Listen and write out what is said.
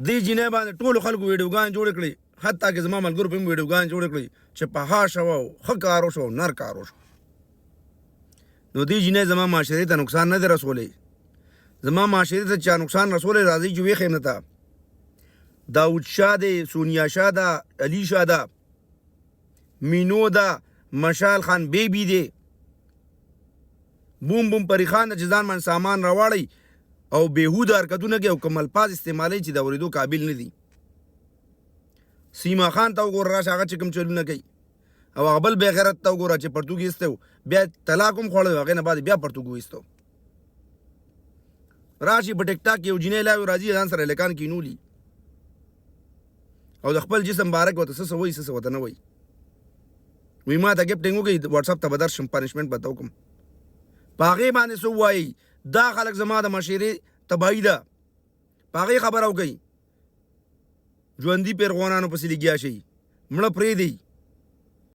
دې جینۍ باندې ټولو خلکو ویډیوګانې جوړې کړې، حتی که زما ملګرو په هم ویډیوګانې جوړې کړې چې په ها شوه او ښه کار وشو او نر کار وشو. نو دې جینۍ زما معاشرې ته نقصان نه دی رسولی. زما معاشرې ته چا نقصان رسولی راځئ چې ویښیم نه ته. داود شاه دی، سونیا شاه ده، علي شاه ده، مینو ده، مشال خان بیبي دی، بوم بوم پری خان ده چې ځان باندې سامان راواړئ او بېهوده حرکتونه کوي او کوم الفاظ استعمالوي چې د اورېدو قابل نه دي. سیما خان ته وګوره راشه، هغه چې کوم چلونه کوي، او هغه بل بېغیرت ته وګوره چې پرتوګ ایستی و، بیا طلاق هم خوړی، هغې نه بعد بیا پرتوګ وایستو. راشي په ټیک ټاک کې یو جینۍ لاوي راځي ځان سره هلکان کینولي او د خپل جسم باره کې ورته څه څه وایي څه څه ورته نه وایي. وایي ما ته ګفټینګ وکړئ، واټساپ ته به درشم، پنشمنټ به ته وکړم. په هغې باندې څه ووایي، دا خلک زما د معاشرې تباهي ده، په هغې خبره وکړئ. ژوندي پیرغوانانو پسې لګیا شئ، مړه پرېږدئ.